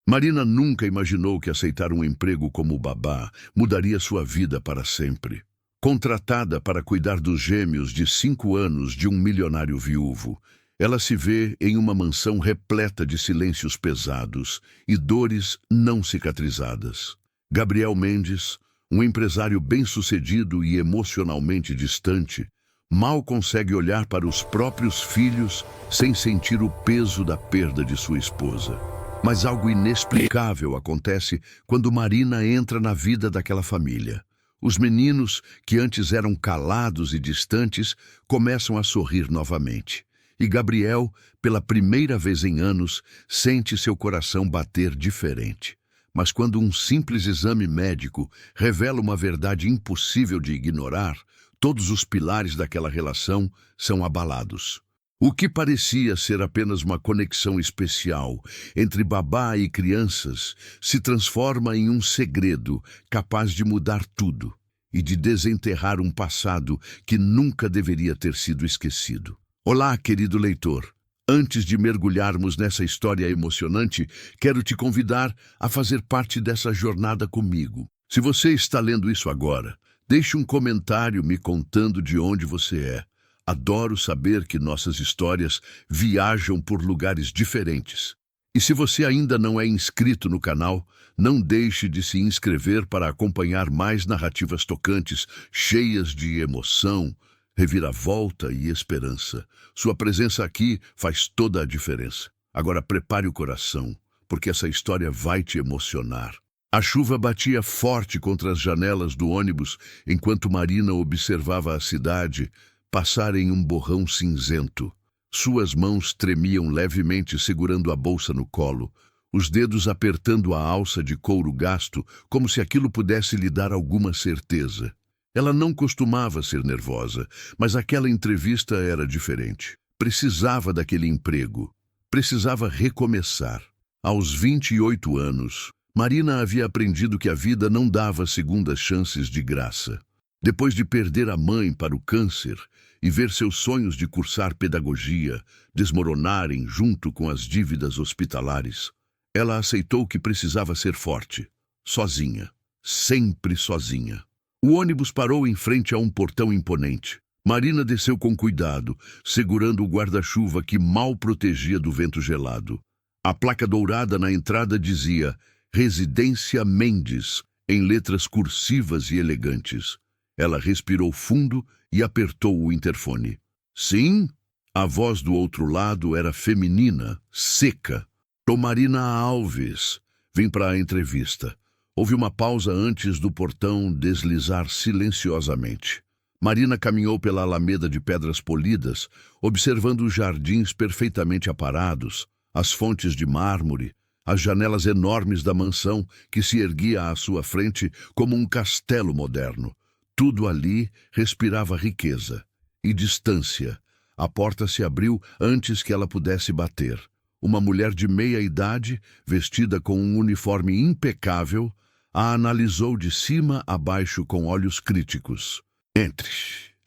Marina nunca imaginou que aceitar um emprego como babá mudaria sua vida para sempre. Contratada para cuidar dos gêmeos de 5 anos de um milionário viúvo, ela se vê em uma mansão repleta de silêncios pesados e dores não cicatrizadas. Gabriel Mendes, um empresário bem-sucedido e emocionalmente distante, mal consegue olhar para os próprios filhos sem sentir o peso da perda de sua esposa. Mas algo inexplicável acontece quando Marina entra na vida daquela família. Os meninos, que antes eram calados e distantes, começam a sorrir novamente. E Gabriel, pela primeira vez em anos, sente seu coração bater diferente. Mas quando um simples exame médico revela uma verdade impossível de ignorar, todos os pilares daquela relação são abalados. O que parecia ser apenas uma conexão especial entre babá e crianças se transforma em um segredo capaz de mudar tudo e de desenterrar um passado que nunca deveria ter sido esquecido. Olá, querido leitor. Antes de mergulharmos nessa história emocionante, quero te convidar a fazer parte dessa jornada comigo. Se você está lendo isso agora, deixe um comentário me contando de onde você é. Adoro saber que nossas histórias viajam por lugares diferentes. E se você ainda não é inscrito no canal, não deixe de se inscrever para acompanhar mais narrativas tocantes, cheias de emoção, reviravolta e esperança. Sua presença aqui faz toda a diferença. Agora prepare o coração, porque essa história vai te emocionar. A chuva batia forte contra as janelas do ônibus enquanto Marina observava a cidade passar em um borrão cinzento. Suas mãos tremiam levemente segurando a bolsa no colo, os dedos apertando a alça de couro gasto, como se aquilo pudesse lhe dar alguma certeza. Ela não costumava ser nervosa, mas aquela entrevista era diferente. Precisava daquele emprego. Precisava recomeçar. Aos 28 anos, Marina havia aprendido que a vida não dava segundas chances de graça. Depois de perder a mãe para o câncer e ver seus sonhos de cursar pedagogia desmoronarem junto com as dívidas hospitalares, ela aceitou que precisava ser forte, sozinha, sempre sozinha. O ônibus parou em frente a um portão imponente. Marina desceu com cuidado, segurando o guarda-chuva que mal protegia do vento gelado. A placa dourada na entrada dizia Residência Mendes, em letras cursivas e elegantes. Ela respirou fundo e apertou o interfone. Sim? A voz do outro lado era feminina, seca. Sou Marina Alves. Vim para a entrevista. Houve uma pausa antes do portão deslizar silenciosamente. Marina caminhou pela alameda de pedras polidas, observando os jardins perfeitamente aparados, as fontes de mármore, as janelas enormes da mansão que se erguia à sua frente como um castelo moderno. Tudo ali respirava riqueza e distância. A porta se abriu antes que ela pudesse bater. Uma mulher de meia idade, vestida com um uniforme impecável, a analisou de cima a baixo com olhos críticos. Entre,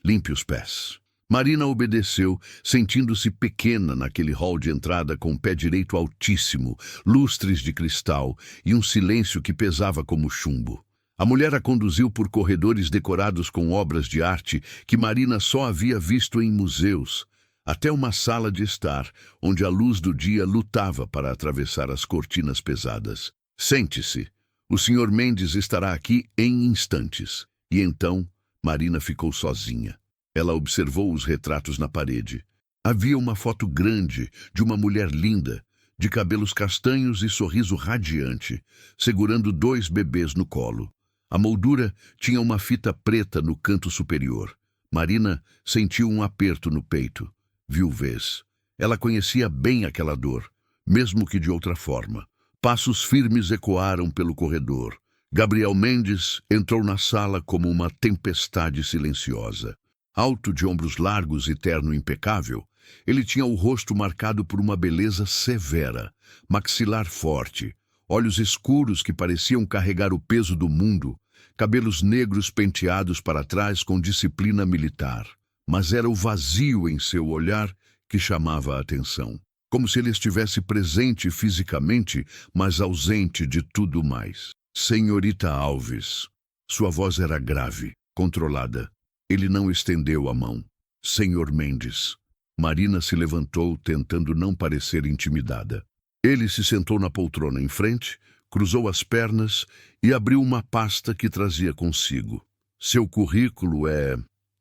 limpe os pés. Marina obedeceu, sentindo-se pequena naquele hall de entrada com o pé direito altíssimo, lustres de cristal e um silêncio que pesava como chumbo. A mulher a conduziu por corredores decorados com obras de arte que Marina só havia visto em museus, até uma sala de estar, onde a luz do dia lutava para atravessar as cortinas pesadas. Sente-se. O Sr. Mendes estará aqui em instantes. E então, Marina ficou sozinha. Ela observou os retratos na parede. Havia uma foto grande de uma mulher linda, de cabelos castanhos e sorriso radiante, segurando 2 bebês no colo. A moldura tinha uma fita preta no canto superior. Marina sentiu um aperto no peito. Viuvez. Ela conhecia bem aquela dor, mesmo que de outra forma. Passos firmes ecoaram pelo corredor. Gabriel Mendes entrou na sala como uma tempestade silenciosa. Alto de ombros largos e terno impecável, ele tinha o rosto marcado por uma beleza severa, maxilar forte, olhos escuros que pareciam carregar o peso do mundo, cabelos negros penteados para trás com disciplina militar. Mas era o vazio em seu olhar que chamava a atenção. como se ele estivesse presente fisicamente, mas ausente de tudo mais. Senhorita Alves. Sua voz era grave, controlada. Ele não estendeu a mão. Senhor Mendes. Marina se levantou, tentando não parecer intimidada. Ele se sentou na poltrona em frente, cruzou as pernas e abriu uma pasta que trazia consigo. Seu currículo é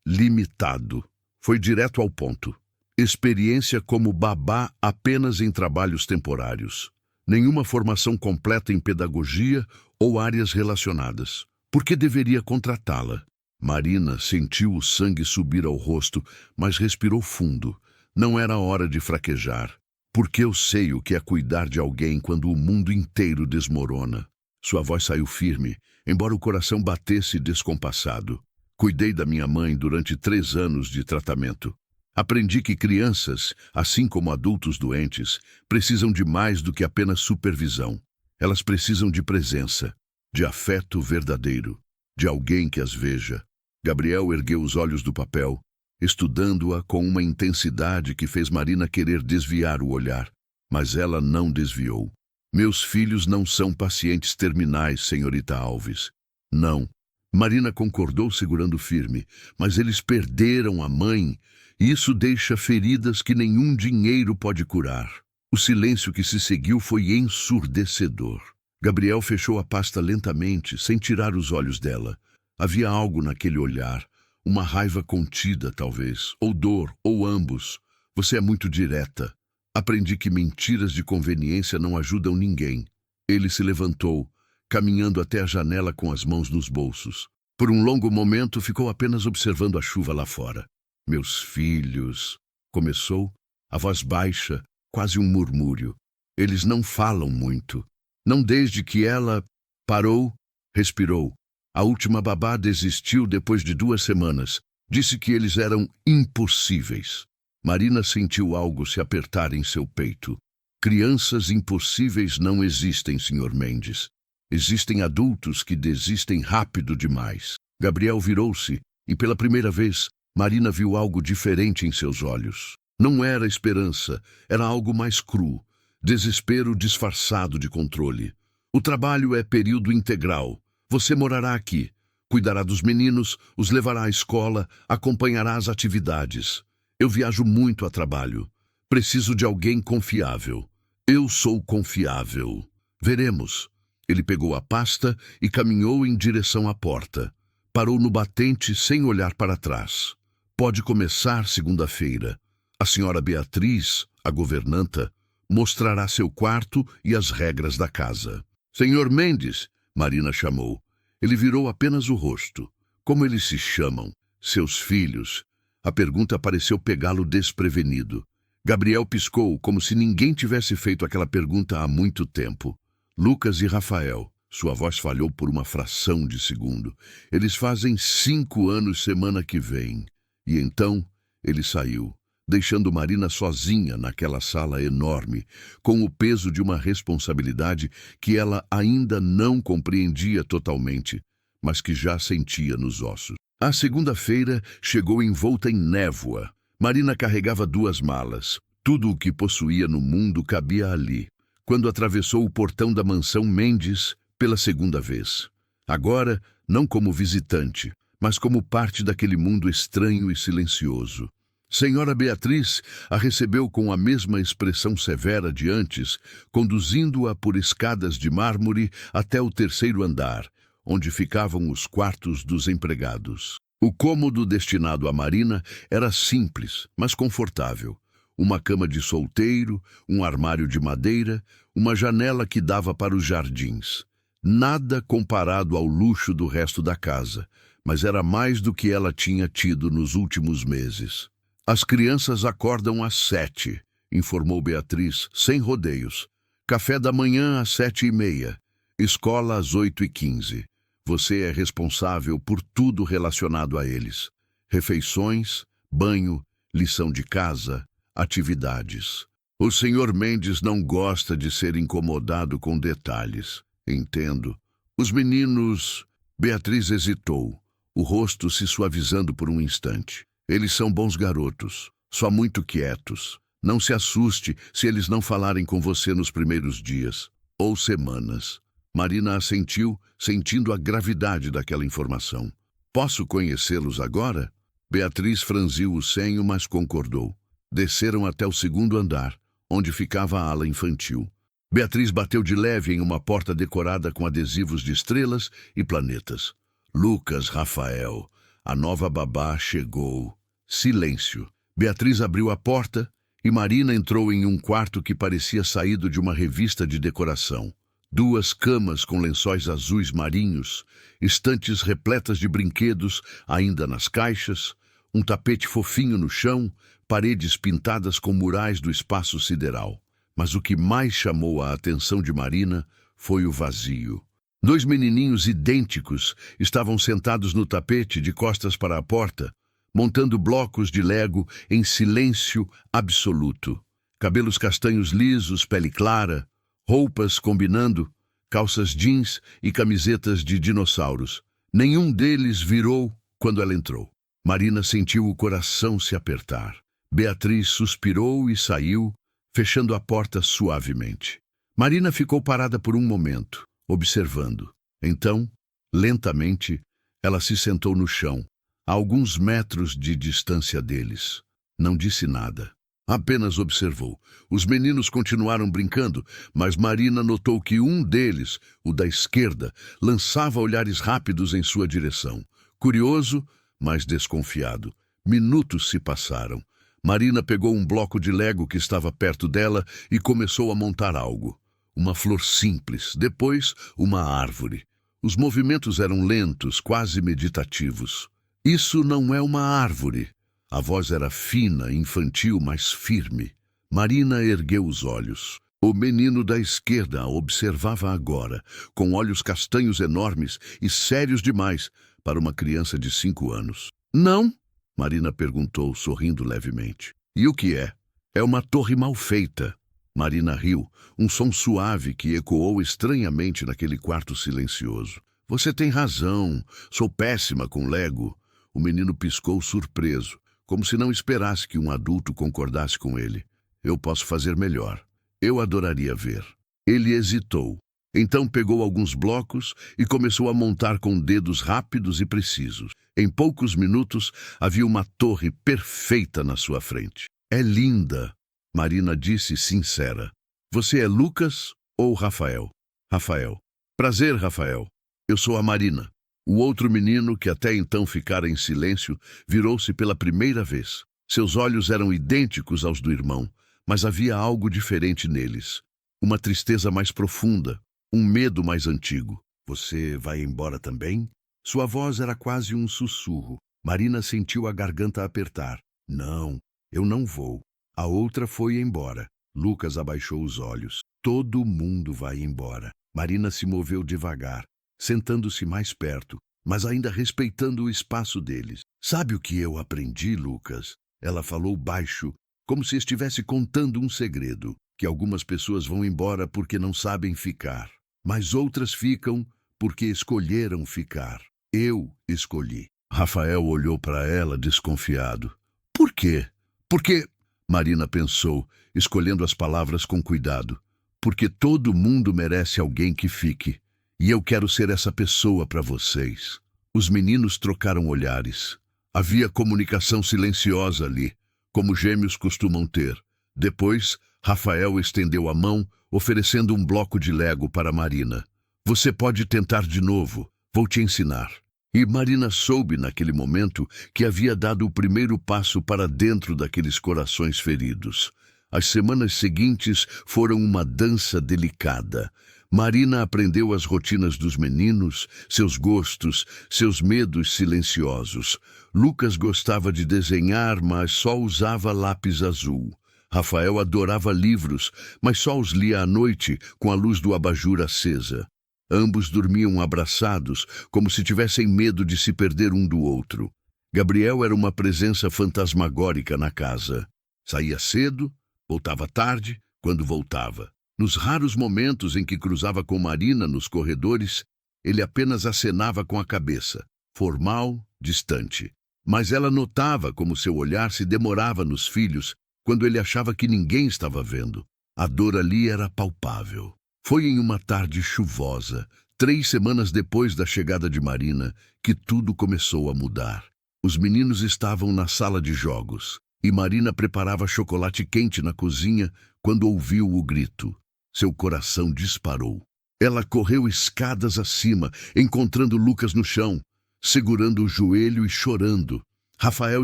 limitado. Foi direto ao ponto. Experiência como babá apenas em trabalhos temporários. Nenhuma formação completa em pedagogia ou áreas relacionadas. Por que deveria contratá-la? Marina sentiu o sangue subir ao rosto, mas respirou fundo. Não era hora de fraquejar. Porque eu sei o que é cuidar de alguém quando o mundo inteiro desmorona. Sua voz saiu firme, embora o coração batesse descompassado. Cuidei da minha mãe durante 3 anos de tratamento. Aprendi que crianças, assim como adultos doentes, precisam de mais do que apenas supervisão. Elas precisam de presença, de afeto verdadeiro, de alguém que as veja. Gabriel ergueu os olhos do papel, estudando-a com uma intensidade que fez Marina querer desviar o olhar, mas ela não desviou. Meus filhos não são pacientes terminais, senhorita Alves. Não. Marina concordou segurando firme, mas eles perderam a mãe. Isso deixa feridas que nenhum dinheiro pode curar. O silêncio que se seguiu foi ensurdecedor. Gabriel fechou a pasta lentamente, sem tirar os olhos dela. Havia algo naquele olhar, uma raiva contida, talvez, ou dor, ou ambos. Você é muito direta. Aprendi que mentiras de conveniência não ajudam ninguém. Ele se levantou, caminhando até a janela com as mãos nos bolsos. Por um longo momento, ficou apenas observando a chuva lá fora. Meus filhos, começou, a voz baixa, quase um murmúrio. Eles não falam muito. Não desde que ela parou, respirou. A última babá desistiu depois de 2 semanas. Disse que eles eram impossíveis. Marina sentiu algo se apertar em seu peito. Crianças impossíveis não existem, Sr. Mendes. Existem adultos que desistem rápido demais. Gabriel virou-se e, pela primeira vez, Marina viu algo diferente em seus olhos. Não era esperança, era algo mais cru. Desespero disfarçado de controle. O trabalho é período integral. Você morará aqui. Cuidará dos meninos, os levará à escola, acompanhará as atividades. Eu viajo muito a trabalho. Preciso de alguém confiável. Eu sou confiável. Veremos. Ele pegou a pasta e caminhou em direção à porta. Parou no batente sem olhar para trás. Pode começar segunda-feira. A senhora Beatriz, a governanta, mostrará seu quarto e as regras da casa. Senhor Mendes, Marina chamou. Ele virou apenas o rosto. Como eles se chamam? Seus filhos. A pergunta pareceu pegá-lo desprevenido. Gabriel piscou, como se ninguém tivesse feito aquela pergunta há muito tempo. Lucas e Rafael. Sua voz falhou por uma fração de segundo. Eles fazem 5 anos semana que vem. E então ele saiu, deixando Marina sozinha naquela sala enorme, com o peso de uma responsabilidade que ela ainda não compreendia totalmente, mas que já sentia nos ossos. A segunda-feira chegou envolta em névoa. Marina carregava 2 malas. Tudo o que possuía no mundo cabia ali, quando atravessou o portão da mansão Mendes pela segunda vez. Agora, não como visitante, mas como parte daquele mundo estranho e silencioso. Senhora Beatriz a recebeu com a mesma expressão severa de antes, conduzindo-a por escadas de mármore até o 3º andar, onde ficavam os quartos dos empregados. O cômodo destinado à Marina era simples, mas confortável. Uma cama de solteiro, um armário de madeira, uma janela que dava para os jardins. Nada comparado ao luxo do resto da casa, mas era mais do que ela tinha tido nos últimos meses. As crianças acordam às 7, informou Beatriz, sem rodeios. Café da manhã às 7h30, escola às 8h15. Você é responsável por tudo relacionado a eles. Refeições, banho, lição de casa, atividades. O Sr. Mendes não gosta de ser incomodado com detalhes. Entendo. Os meninos... Beatriz hesitou, o rosto se suavizando por um instante. Eles são bons garotos, só muito quietos. Não se assuste se eles não falarem com você nos primeiros dias ou semanas. Marina assentiu, sentindo a gravidade daquela informação. Posso conhecê-los agora? Beatriz franziu o senho, mas concordou. Desceram até o segundo andar, onde ficava a ala infantil. Beatriz bateu de leve em uma porta decorada com adesivos de estrelas e planetas. Lucas, Rafael, a nova babá chegou. Silêncio. Beatriz abriu a porta e Marina entrou em um quarto que parecia saído de uma revista de decoração. 2 camas com lençóis azuis marinhos, estantes repletas de brinquedos ainda nas caixas, um tapete fofinho no chão, paredes pintadas com murais do espaço sideral. Mas o que mais chamou a atenção de Marina foi o vazio. 2 menininhos idênticos estavam sentados no tapete de costas para a porta, montando blocos de Lego em silêncio absoluto. Cabelos castanhos lisos, pele clara, roupas combinando, calças jeans e camisetas de dinossauros. Nenhum deles virou quando ela entrou. Marina sentiu o coração se apertar. Beatriz suspirou e saiu, fechando a porta suavemente. Marina ficou parada por um momento, observando. Então, lentamente, ela se sentou no chão, a alguns metros de distância deles. Não disse nada. Apenas observou. Os meninos continuaram brincando, mas Marina notou que um deles, o da esquerda, lançava olhares rápidos em sua direção. Curioso, mas desconfiado. Minutos se passaram. Marina pegou um bloco de Lego que estava perto dela e começou a montar algo. Uma flor simples, depois uma árvore. Os movimentos eram lentos, quase meditativos. Isso não é uma árvore. A voz era fina, infantil, mas firme. Marina ergueu os olhos. O menino da esquerda a observava agora, com olhos castanhos enormes e sérios demais para uma criança de 5 anos. Não? Marina perguntou, sorrindo levemente. E o que é? É uma torre mal feita. Marina riu, um som suave que ecoou estranhamente naquele quarto silencioso. Você tem razão, sou péssima com Lego. O menino piscou surpreso, como se não esperasse que um adulto concordasse com ele. Eu posso fazer melhor. Eu adoraria ver. Ele hesitou. Então pegou alguns blocos e começou a montar com dedos rápidos e precisos. Em poucos minutos, havia uma torre perfeita na sua frente. É linda, Marina disse sincera. Você é Lucas ou Rafael? Rafael. Prazer, Rafael. Eu sou a Marina. O outro menino, que até então ficara em silêncio, virou-se pela primeira vez. Seus olhos eram idênticos aos do irmão, mas havia algo diferente neles. Uma tristeza mais profunda, um medo mais antigo. Você vai embora também? Sua voz era quase um sussurro. Marina sentiu a garganta apertar. Não, eu não vou. A outra foi embora. Lucas abaixou os olhos. Todo mundo vai embora. Marina se moveu devagar, sentando-se mais perto, mas ainda respeitando o espaço deles. Sabe o que eu aprendi, Lucas? Ela falou baixo, como se estivesse contando um segredo, que algumas pessoas vão embora porque não sabem ficar, mas outras ficam porque escolheram ficar. Eu escolhi. Rafael olhou para ela desconfiado. Por quê? Porque... Marina pensou, escolhendo as palavras com cuidado. Porque todo mundo merece alguém que fique. E eu quero ser essa pessoa para vocês. Os meninos trocaram olhares. Havia comunicação silenciosa ali, como gêmeos costumam ter. Depois, Rafael estendeu a mão, oferecendo um bloco de Lego para Marina. Você pode tentar de novo. Vou te ensinar. E Marina soube naquele momento que havia dado o primeiro passo para dentro daqueles corações feridos. As semanas seguintes foram uma dança delicada. Marina aprendeu as rotinas dos meninos, seus gostos, seus medos silenciosos. Lucas gostava de desenhar, mas só usava lápis azul. Rafael adorava livros, mas só os lia à noite com a luz do abajur acesa. Ambos dormiam abraçados, como se tivessem medo de se perder um do outro. Gabriel era uma presença fantasmagórica na casa. Saía cedo, voltava tarde, quando voltava. Nos raros momentos em que cruzava com Marina nos corredores, ele apenas acenava com a cabeça, formal, distante. Mas ela notava como seu olhar se demorava nos filhos, quando ele achava que ninguém estava vendo. A dor ali era palpável. Foi em uma tarde chuvosa, 3 semanas depois da chegada de Marina, que tudo começou a mudar. Os meninos estavam na sala de jogos e Marina preparava chocolate quente na cozinha quando ouviu o grito. Seu coração disparou. Ela correu escadas acima, encontrando Lucas no chão, segurando o joelho e chorando. Rafael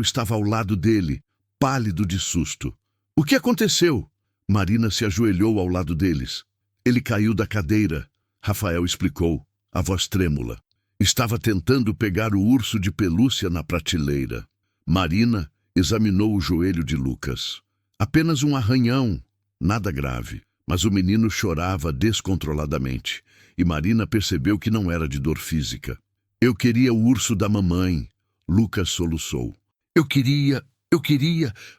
estava ao lado dele, pálido de susto. O que aconteceu? Marina se ajoelhou ao lado deles. Ele caiu da cadeira. Rafael explicou, a voz trêmula. Estava tentando pegar o urso de pelúcia na prateleira. Marina examinou o joelho de Lucas. Apenas um arranhão, nada grave. Mas o menino chorava descontroladamente, e Marina percebeu que não era de dor física. Eu queria o urso da mamãe, Lucas soluçou. Eu queria...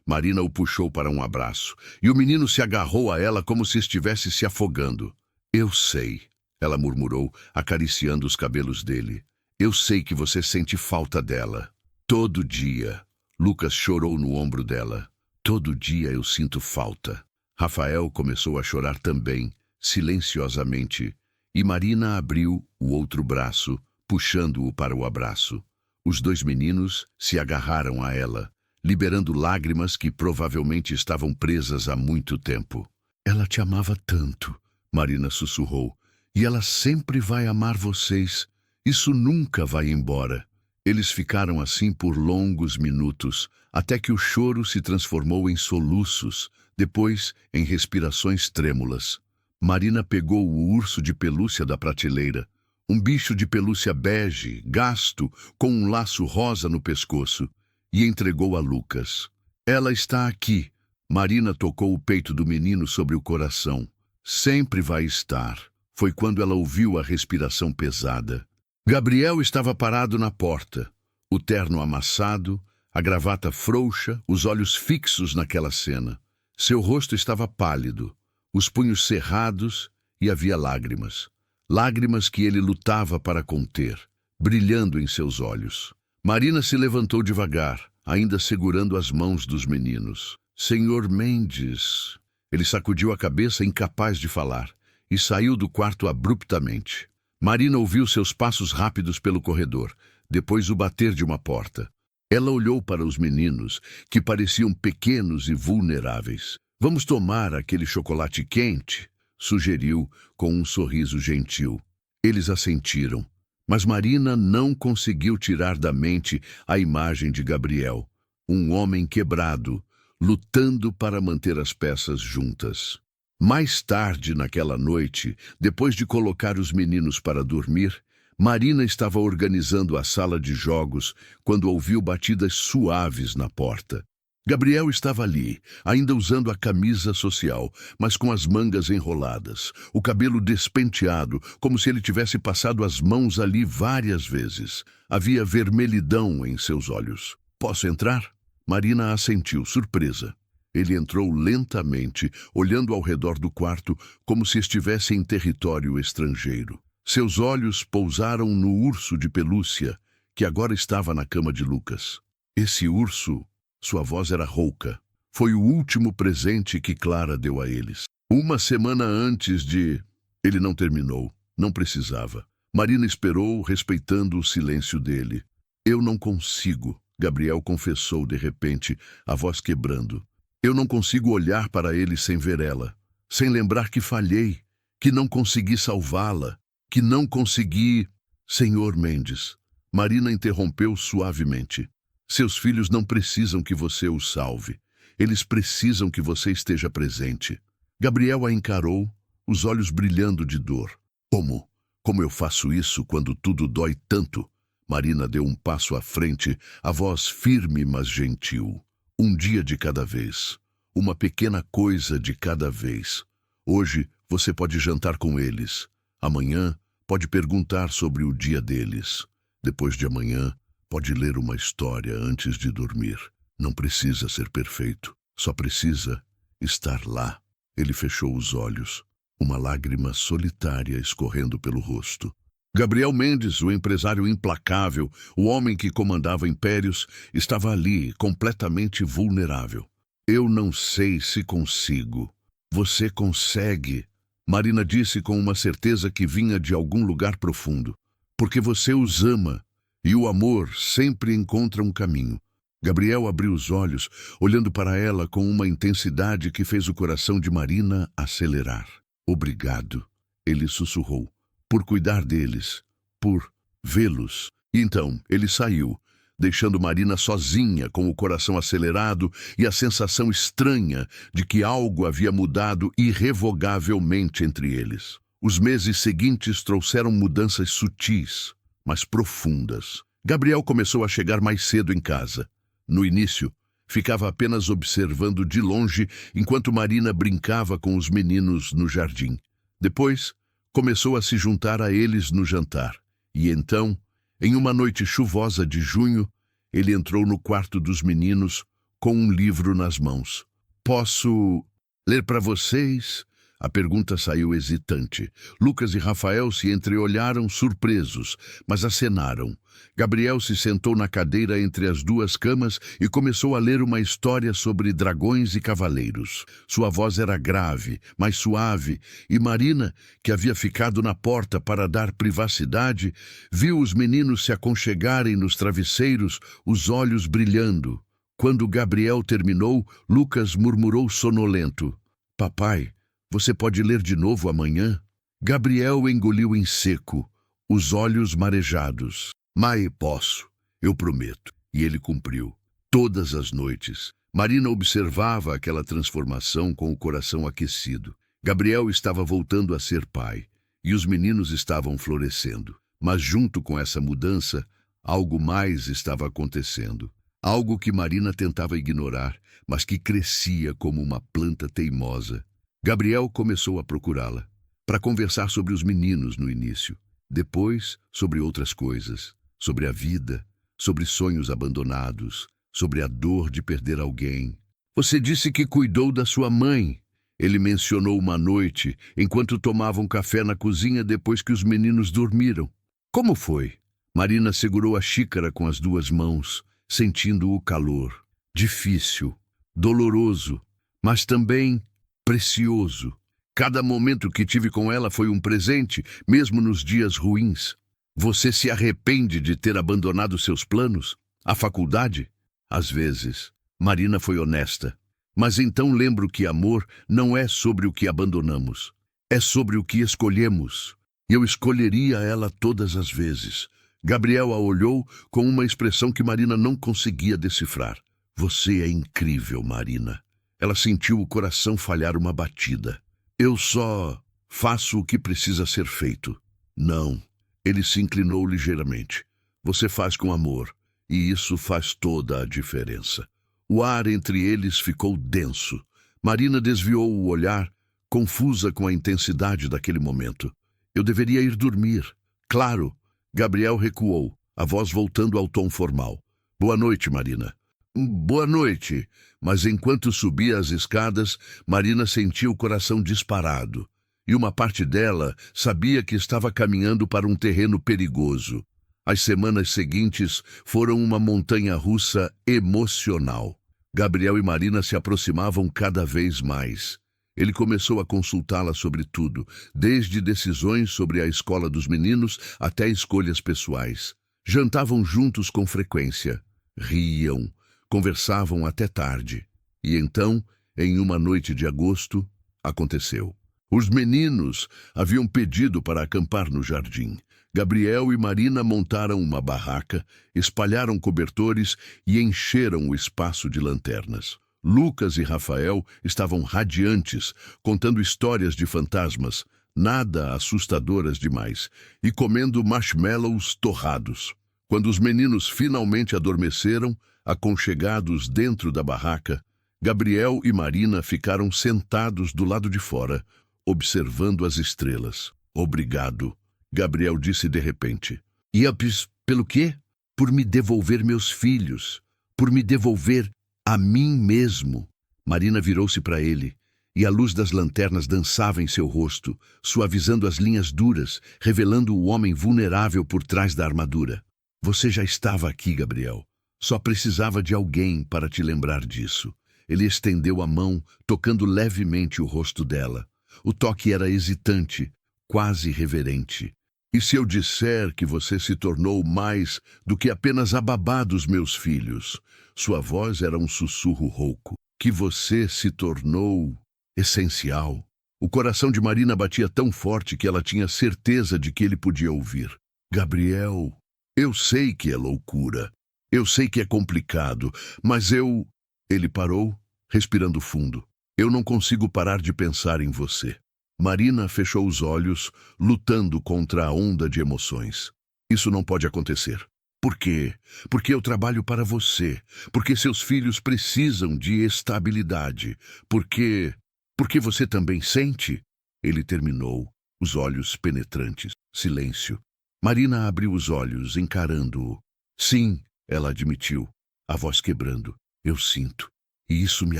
Marina o puxou para um abraço, e o menino se agarrou a ela como se estivesse se afogando. Eu sei, ela murmurou, acariciando os cabelos dele. Eu sei que você sente falta dela. Todo dia. Lucas chorou no ombro dela. Todo dia eu sinto falta. Rafael começou a chorar também, silenciosamente, e Marina abriu o outro braço, puxando-o para o abraço. Os 2 meninos se agarraram a ela, liberando lágrimas que provavelmente estavam presas há muito tempo. Ela te amava tanto, Marina sussurrou, e ela sempre vai amar vocês. Isso nunca vai embora. Eles ficaram assim por longos minutos, até que o choro se transformou em soluços, depois em respirações trêmulas. Marina pegou o urso de pelúcia da prateleira, um bicho de pelúcia bege, gasto, com um laço rosa no pescoço, e entregou a Lucas. Ela está aqui. Marina tocou o peito do menino sobre o coração. Sempre vai estar. Foi quando ela ouviu a respiração pesada. Gabriel estava parado na porta, o terno amassado, a gravata frouxa, os olhos fixos naquela cena. Seu rosto estava pálido, os punhos cerrados e havia lágrimas. Lágrimas que ele lutava para conter, brilhando em seus olhos. Marina se levantou devagar, ainda segurando as mãos dos meninos. Senhor Mendes... Ele sacudiu a cabeça, incapaz de falar, e saiu do quarto abruptamente. Marina ouviu seus passos rápidos pelo corredor, depois o bater de uma porta. Ela olhou para os meninos, que pareciam pequenos e vulneráveis. Vamos tomar aquele chocolate quente? Sugeriu, com um sorriso gentil. Eles assentiram, mas Marina não conseguiu tirar da mente a imagem de Gabriel, um homem quebrado, lutando para manter as peças juntas. Mais tarde naquela noite, depois de colocar os meninos para dormir, Marina estava organizando a sala de jogos quando ouviu batidas suaves na porta. Gabriel estava ali, ainda usando a camisa social, mas com as mangas enroladas, o cabelo despenteado, como se ele tivesse passado as mãos ali várias vezes. Havia vermelhidão em seus olhos. Posso entrar? Marina assentiu, surpresa. Ele entrou lentamente, olhando ao redor do quarto como se estivesse em território estrangeiro. Seus olhos pousaram no urso de pelúcia, que agora estava na cama de Lucas. Esse urso, sua voz era rouca, foi o último presente que Clara deu a eles. Uma semana antes de... Ele não terminou, não precisava. Marina esperou, respeitando o silêncio dele. Eu não consigo, Gabriel confessou de repente, a voz quebrando. Eu não consigo olhar para ele sem ver ela, sem lembrar que falhei, que não consegui salvá-la, que não consegui... Senhor Mendes, Marina interrompeu suavemente. Seus filhos não precisam que você os salve. Eles precisam que você esteja presente. Gabriel a encarou, os olhos brilhando de dor. Como? Como eu faço isso quando tudo dói tanto? Marina deu um passo à frente, a voz firme mas gentil. Um dia de cada vez. Uma pequena coisa de cada vez. Hoje você pode jantar com eles. Amanhã pode perguntar sobre o dia deles. Depois de amanhã, pode ler uma história antes de dormir. Não precisa ser perfeito, só precisa estar lá. Ele fechou os olhos, uma lágrima solitária escorrendo pelo rosto. Gabriel Mendes, o empresário implacável, o homem que comandava impérios, estava ali, completamente vulnerável. Eu não sei se consigo. Você consegue, Marina disse com uma certeza que vinha de algum lugar profundo. Porque você os ama, e o amor sempre encontra um caminho. Gabriel abriu os olhos, olhando para ela com uma intensidade que fez o coração de Marina acelerar. Obrigado, ele sussurrou, por cuidar deles, por vê-los. E então ele saiu, deixando Marina sozinha, com o coração acelerado e a sensação estranha de que algo havia mudado irrevogavelmente entre eles. Os meses seguintes trouxeram mudanças sutis, mas profundas. Gabriel começou a chegar mais cedo em casa. No início, ficava apenas observando de longe enquanto Marina brincava com os meninos no jardim. Depois, começou a se juntar a eles no jantar. E então, em uma noite chuvosa de junho, ele entrou no quarto dos meninos com um livro nas mãos. Posso ler para vocês? A pergunta saiu hesitante. Lucas e Rafael se entreolharam surpresos, mas acenaram. Gabriel se sentou na cadeira entre as duas camas e começou a ler uma história sobre dragões e cavaleiros. Sua voz era grave, mas suave, e Marina, que havia ficado na porta para dar privacidade, viu os meninos se aconchegarem nos travesseiros, os olhos brilhando. Quando Gabriel terminou, Lucas murmurou sonolento: Papai, você pode ler de novo amanhã? Gabriel engoliu em seco, os olhos marejados. Mãe, posso, eu prometo. E ele cumpriu. Todas as noites, Marina observava aquela transformação com o coração aquecido. Gabriel estava voltando a ser pai, e os meninos estavam florescendo. Mas junto com essa mudança, algo mais estava acontecendo. Algo que Marina tentava ignorar, mas que crescia como uma planta teimosa. Gabriel começou a procurá-la, para conversar sobre os meninos no início, depois sobre outras coisas, sobre a vida, sobre sonhos abandonados, sobre a dor de perder alguém. Você disse que cuidou da sua mãe, ele mencionou uma noite, enquanto tomavam café na cozinha depois que os meninos dormiram. Como foi? Marina segurou a xícara com as duas mãos, sentindo o calor. Difícil, doloroso, mas também precioso. Cada momento que tive com ela foi um presente, mesmo nos dias ruins. Você se arrepende de ter abandonado seus planos? A faculdade? Às vezes. Marina foi honesta. Mas então lembro que amor não é sobre o que abandonamos. É sobre o que escolhemos. Eu escolheria ela todas as vezes. Gabriel a olhou com uma expressão que Marina não conseguia decifrar. Você é incrível, Marina. Ela sentiu o coração falhar uma batida. Eu só faço o que precisa ser feito. Não. Ele se inclinou ligeiramente. Você faz com amor, e isso faz toda a diferença. O ar entre eles ficou denso. Marina desviou o olhar, confusa com a intensidade daquele momento. Eu deveria ir dormir. Claro. Gabriel recuou, a voz voltando ao tom formal. Boa noite, Marina. Boa noite. Mas enquanto subia as escadas, Marina sentia o coração disparado. E uma parte dela sabia que estava caminhando para um terreno perigoso. As semanas seguintes foram uma montanha-russa emocional. Gabriel e Marina se aproximavam cada vez mais. Ele começou a consultá-la sobre tudo, desde decisões sobre a escola dos meninos até escolhas pessoais. Jantavam juntos com frequência. Riam. Conversavam até tarde. E então, em uma noite de agosto, aconteceu. Os meninos haviam pedido para acampar no jardim. Gabriel e Marina montaram uma barraca, espalharam cobertores e encheram o espaço de lanternas. Lucas e Rafael estavam radiantes, contando histórias de fantasmas, nada assustadoras demais, e comendo marshmallows torrados. Quando os meninos finalmente adormeceram, aconchegados dentro da barraca, Gabriel e Marina ficaram sentados do lado de fora, observando as estrelas. Obrigado, Gabriel disse de repente. Yups, pelo quê? Por me devolver meus filhos, por me devolver a mim mesmo. Marina virou-se para ele, e a luz das lanternas dançava em seu rosto, suavizando as linhas duras, revelando o homem vulnerável por trás da armadura. Você já estava aqui, Gabriel. Só precisava de alguém para te lembrar disso. Ele estendeu a mão, tocando levemente o rosto dela. O toque era hesitante, quase reverente. E se eu disser que você se tornou mais do que apenas a babá dos meus filhos? Sua voz era um sussurro rouco. Que você se tornou essencial. O coração de Marina batia tão forte que ela tinha certeza de que ele podia ouvir. Gabriel, eu sei que é loucura. Eu sei que é complicado, mas eu... Ele parou, respirando fundo. Eu não consigo parar de pensar em você. Marina fechou os olhos, lutando contra a onda de emoções. Isso não pode acontecer. Por quê? Porque eu trabalho para você. Porque seus filhos precisam de estabilidade. Porque você também sente? Ele terminou, os olhos penetrantes. Silêncio. Marina abriu os olhos, encarando-o. Sim, ela admitiu, a voz quebrando. Eu sinto. E isso me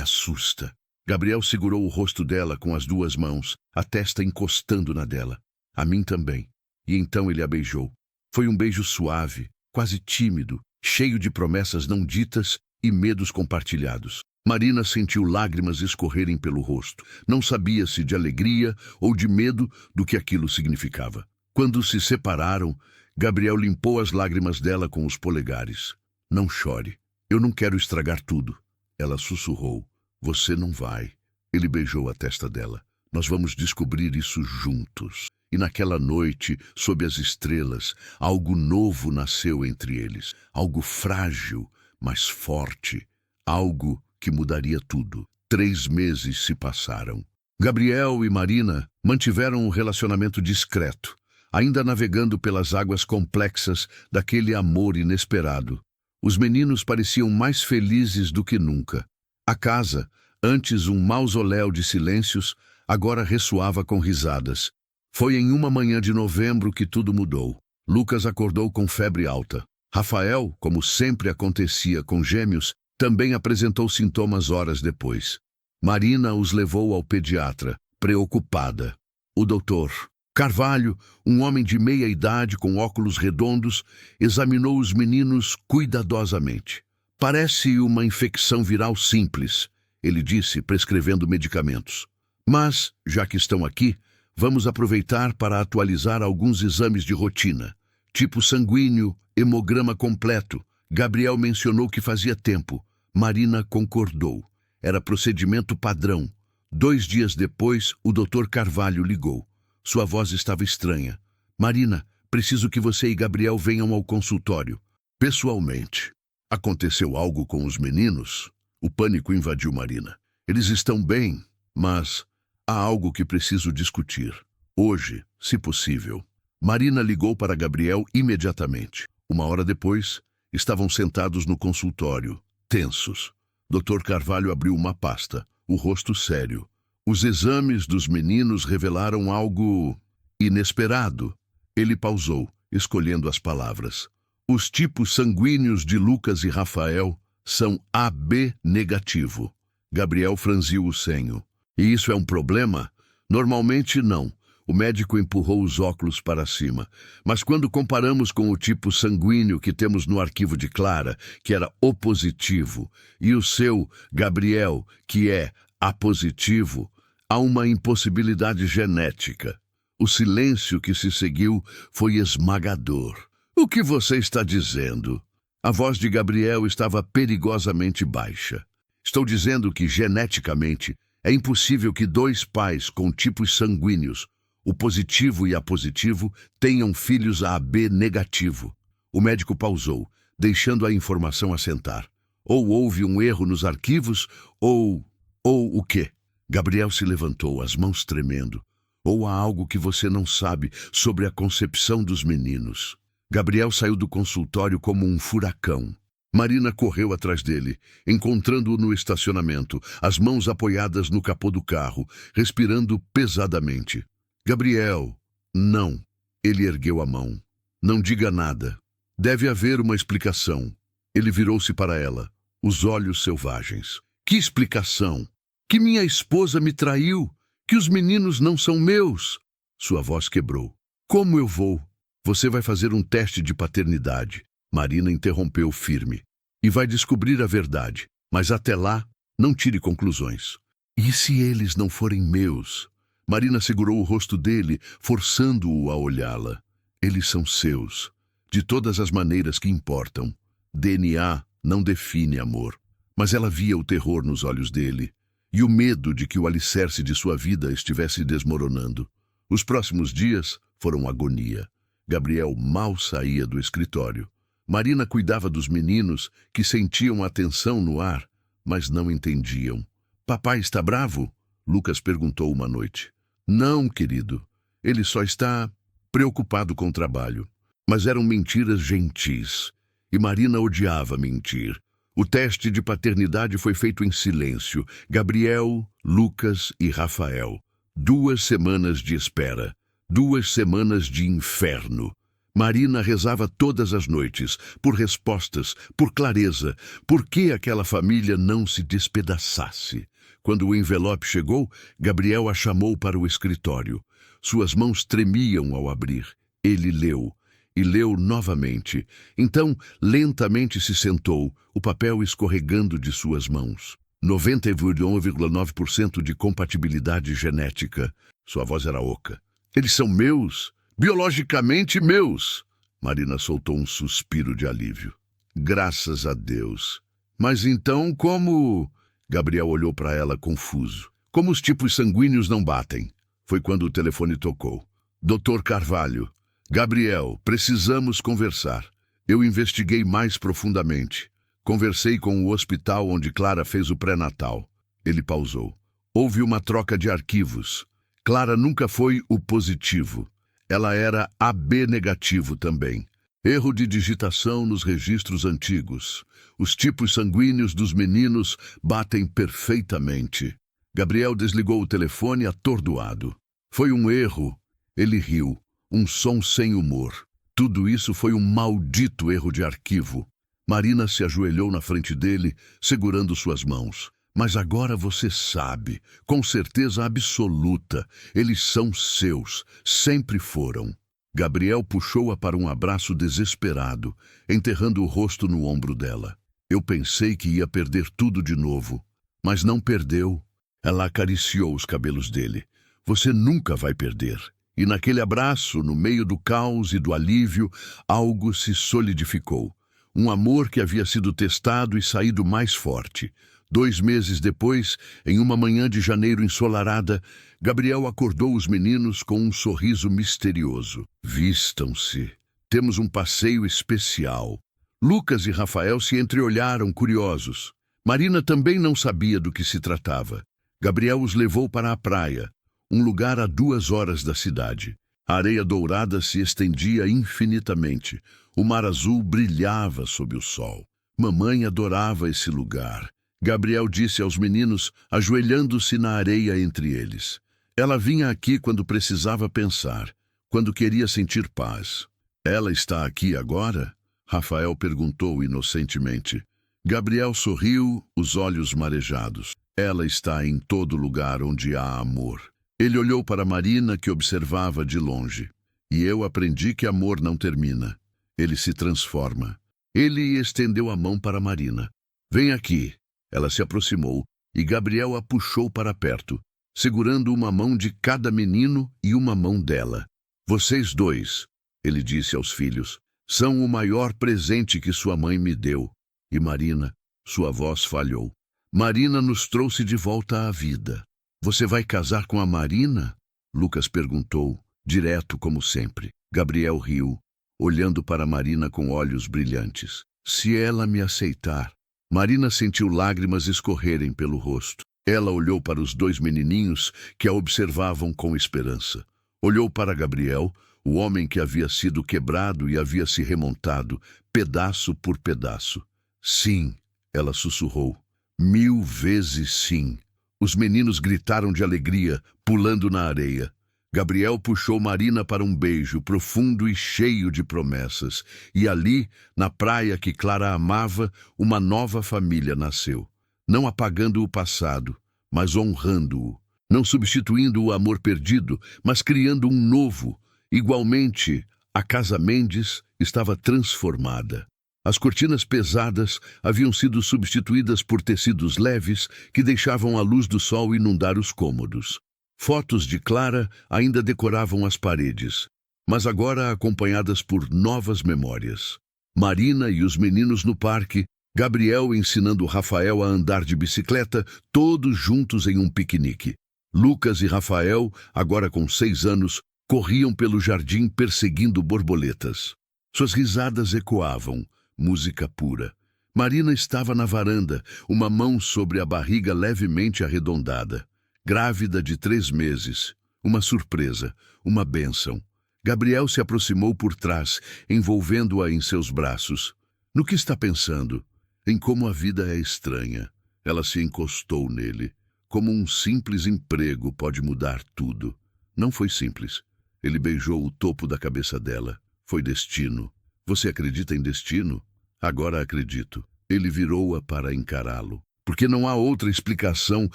assusta. Gabriel segurou o rosto dela com as duas mãos, a testa encostando na dela. A mim também. E então ele a beijou. Foi um beijo suave, quase tímido, cheio de promessas não ditas e medos compartilhados. Marina sentiu lágrimas escorrerem pelo rosto. Não sabia se de alegria ou de medo do que aquilo significava. Quando se separaram, Gabriel limpou as lágrimas dela com os polegares. Não chore. Eu não quero estragar tudo. Ela sussurrou. Você não vai. Ele beijou a testa dela. Nós vamos descobrir isso juntos. E naquela noite, sob as estrelas, algo novo nasceu entre eles. Algo frágil, mas forte. Algo que mudaria tudo. 3 meses se passaram. Gabriel e Marina mantiveram um relacionamento discreto, ainda navegando pelas águas complexas daquele amor inesperado. Os meninos pareciam mais felizes do que nunca. A casa, antes um mausoléu de silêncios, agora ressoava com risadas. Foi em uma manhã de novembro que tudo mudou. Lucas acordou com febre alta. Rafael, como sempre acontecia com gêmeos, também apresentou sintomas horas depois. Marina os levou ao pediatra, preocupada. O doutor Carvalho, um homem de meia idade com óculos redondos, examinou os meninos cuidadosamente. Parece uma infecção viral simples, ele disse, prescrevendo medicamentos. Mas, já que estão aqui, vamos aproveitar para atualizar alguns exames de rotina. Tipo sanguíneo, hemograma completo. Gabriel mencionou que fazia tempo. Marina concordou. Era procedimento padrão. 2 dias depois, o Dr. Carvalho ligou. Sua voz estava estranha. Marina, preciso que você e Gabriel venham ao consultório. Pessoalmente. Aconteceu algo com os meninos? O pânico invadiu Marina. Eles estão bem, mas há algo que preciso discutir. Hoje, se possível. Marina ligou para Gabriel imediatamente. 1 hora depois, estavam sentados no consultório, tensos. Dr. Carvalho abriu uma pasta, o rosto sério. Os exames dos meninos revelaram algo inesperado. Ele pausou, escolhendo as palavras. Os tipos sanguíneos de Lucas e Rafael são AB negativo. Gabriel franziu o senho. E isso é um problema? Normalmente não. O médico empurrou os óculos para cima. Mas quando comparamos com o tipo sanguíneo que temos no arquivo de Clara, que era O positivo, e o seu, Gabriel, que é A positivo, há uma impossibilidade genética. O silêncio que se seguiu foi esmagador. O que você está dizendo? A voz de Gabriel estava perigosamente baixa. Estou dizendo que, geneticamente, é impossível que 2 pais com tipos sanguíneos, o positivo e A positivo, tenham filhos AB negativo. O médico pausou, deixando a informação assentar. Ou houve um erro nos arquivos, ou o quê? Gabriel se levantou, as mãos tremendo. Ou há algo que você não sabe sobre a concepção dos meninos. Gabriel saiu do consultório como um furacão. Marina correu atrás dele, encontrando-o no estacionamento, as mãos apoiadas no capô do carro, respirando pesadamente. Gabriel, não. Ele ergueu a mão. Não diga nada. Deve haver uma explicação. Ele virou-se para ela, os olhos selvagens. Que explicação? Que minha esposa me traiu? Que os meninos não são meus? Sua voz quebrou. Como eu vou? Você vai fazer um teste de paternidade. Marina interrompeu firme. E vai descobrir a verdade. Mas até lá, Não tire conclusões. E se eles não forem meus? Marina segurou o rosto dele, forçando-o a olhá-la. Eles são seus, de todas as maneiras que importam. DNA não define amor. Mas ela via o terror nos olhos dele e o medo de que o alicerce de sua vida estivesse desmoronando. Os próximos dias foram agonia. Gabriel mal saía do escritório. Marina cuidava dos meninos, que sentiam a tensão no ar, mas não entendiam. Papai está bravo? Lucas perguntou uma noite. Não, querido. Ele só está preocupado com o trabalho. Mas eram mentiras gentis. E Marina odiava mentir. O teste de paternidade foi feito em silêncio. Gabriel, Lucas e Rafael. 2 semanas de espera. 2 semanas de inferno. Marina rezava todas as noites, por respostas, por clareza, por que aquela família não se despedaçasse. Quando o envelope chegou, Gabriel a chamou para o escritório. Suas mãos tremiam ao abrir. Ele leu. E leu novamente. Então, lentamente se sentou, o papel escorregando de suas mãos. 99,9% de compatibilidade genética. Sua voz era oca. Eles são meus, biologicamente meus. Marina soltou um suspiro de alívio. Graças a Deus. Mas então como... Gabriel olhou para ela confuso. Como os tipos sanguíneos não batem? Foi quando o telefone tocou. Dr. Carvalho. Gabriel, precisamos conversar. Eu investiguei mais profundamente. Conversei com o hospital onde Clara fez o pré-natal. Ele pausou. Houve uma troca de arquivos. Clara nunca foi o positivo. Ela era AB negativo também. Erro de digitação nos registros antigos. Os tipos sanguíneos dos meninos batem perfeitamente. Gabriel desligou o telefone atordoado. Foi um erro. Ele riu. Um som sem humor. Tudo isso foi um maldito erro de arquivo. Marina se ajoelhou na frente dele, segurando suas mãos. Mas agora você sabe, com certeza absoluta, eles são seus, sempre foram. Gabriel puxou-a para um abraço desesperado, enterrando o rosto no ombro dela. Eu pensei que ia perder tudo de novo, mas não perdeu. Ela acariciou os cabelos dele. Você nunca vai perder. E naquele abraço, no meio do caos e do alívio, algo se solidificou. Um amor que havia sido testado e saído mais forte. 2 meses depois, em uma manhã de janeiro ensolarada, Gabriel acordou os meninos com um sorriso misterioso. Vistam-se. Temos um passeio especial. Lucas e Rafael se entreolharam curiosos. Marina também não sabia do que se tratava. Gabriel os levou para a praia, um lugar a 2 horas da cidade. A areia dourada se estendia infinitamente. O mar azul brilhava sob o sol. Mamãe adorava esse lugar. Gabriel disse aos meninos, ajoelhando-se na areia entre eles. Ela vinha aqui quando precisava pensar, quando queria sentir paz. Ela está aqui agora? Rafael perguntou inocentemente. Gabriel sorriu, os olhos marejados. Ela está em todo lugar onde há amor. Ele olhou para Marina, que observava de longe. E eu aprendi que amor não termina. Ele se transforma. Ele estendeu a mão para Marina. Vem aqui. Ela se aproximou e Gabriel a puxou para perto, segurando uma mão de cada menino e uma mão dela. Vocês 2, ele disse aos filhos, são o maior presente que sua mãe me deu. E Marina, sua voz falhou. Marina nos trouxe de volta à vida. Você vai casar com a Marina? Lucas perguntou, direto como sempre. Gabriel riu, olhando para Marina com olhos brilhantes. Se ela me aceitar. Marina sentiu lágrimas escorrerem pelo rosto. Ela olhou para os 2 menininhos que a observavam com esperança. Olhou para Gabriel, o homem que havia sido quebrado e havia se remontado, pedaço por pedaço. Sim, ela sussurrou. 1000 vezes sim. Os meninos gritaram de alegria, pulando na areia. Gabriel puxou Marina para um beijo profundo e cheio de promessas. E ali, na praia que Clara amava, uma nova família nasceu. Não apagando o passado, mas honrando-o. Não substituindo o amor perdido, mas criando um novo. Igualmente, a Casa Mendes estava transformada. As cortinas pesadas haviam sido substituídas por tecidos leves que deixavam a luz do sol inundar os cômodos. Fotos de Clara ainda decoravam as paredes, mas agora acompanhadas por novas memórias. Marina e os meninos no parque, Gabriel ensinando Rafael a andar de bicicleta, todos juntos em um piquenique. Lucas e Rafael, agora com 6 anos, corriam pelo jardim perseguindo borboletas. Suas risadas ecoavam, música pura. Marina estava na varanda, uma mão sobre a barriga levemente arredondada. Grávida de 3 meses. Uma surpresa, uma bênção. Gabriel se aproximou por trás, envolvendo-a em seus braços. No que está pensando? Em como a vida é estranha. Ela se encostou nele. Como um simples emprego pode mudar tudo. Não foi simples. Ele beijou o topo da cabeça dela. Foi destino. Você acredita em destino? Agora acredito. Ele virou-a para encará-lo. Porque não há outra explicação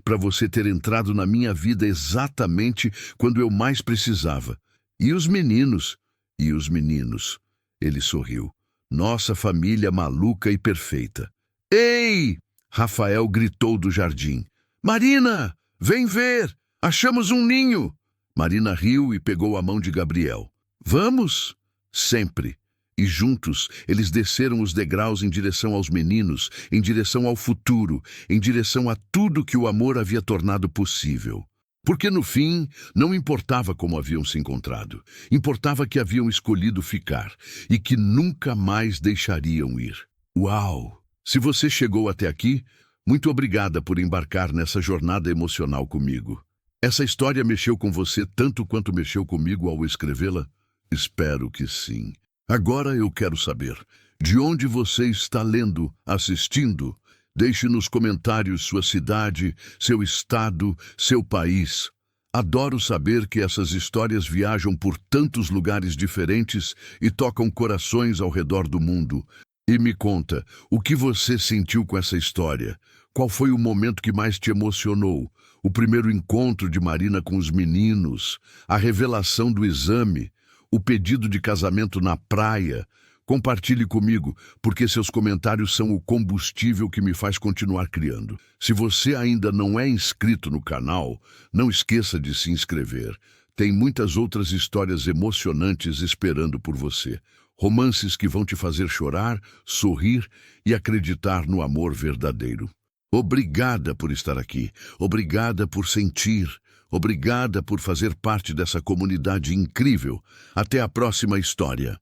para você ter entrado na minha vida exatamente quando eu mais precisava. E os meninos? E os meninos? Ele sorriu. Nossa família maluca e perfeita. Ei! Rafael gritou do jardim. Marina! Vem ver! Achamos um ninho! Marina riu e pegou a mão de Gabriel. Vamos? Sempre. E juntos, eles desceram os degraus em direção aos meninos, em direção ao futuro, em direção a tudo que o amor havia tornado possível. Porque no fim, não importava como haviam se encontrado, importava que haviam escolhido ficar e que nunca mais deixariam ir. Uau! Se você chegou até aqui, muito obrigada por embarcar nessa jornada emocional comigo. Essa história mexeu com você tanto quanto mexeu comigo ao escrevê-la? Espero que sim. Agora eu quero saber, de onde você está lendo, assistindo? Deixe nos comentários sua cidade, seu estado, seu país. Adoro saber que essas histórias viajam por tantos lugares diferentes e tocam corações ao redor do mundo. E me conta, o que você sentiu com essa história? Qual foi o momento que mais te emocionou? O primeiro encontro de Marina com os meninos? A revelação do exame? O pedido de casamento na praia? Compartilhe comigo, porque seus comentários são o combustível que me faz continuar criando. Se você ainda não é inscrito no canal, não esqueça de se inscrever. Tem muitas outras histórias emocionantes esperando por você. Romances que vão te fazer chorar, sorrir e acreditar no amor verdadeiro. Obrigada por estar aqui. Obrigada por sentir. Obrigada por fazer parte dessa comunidade incrível. Até a próxima história.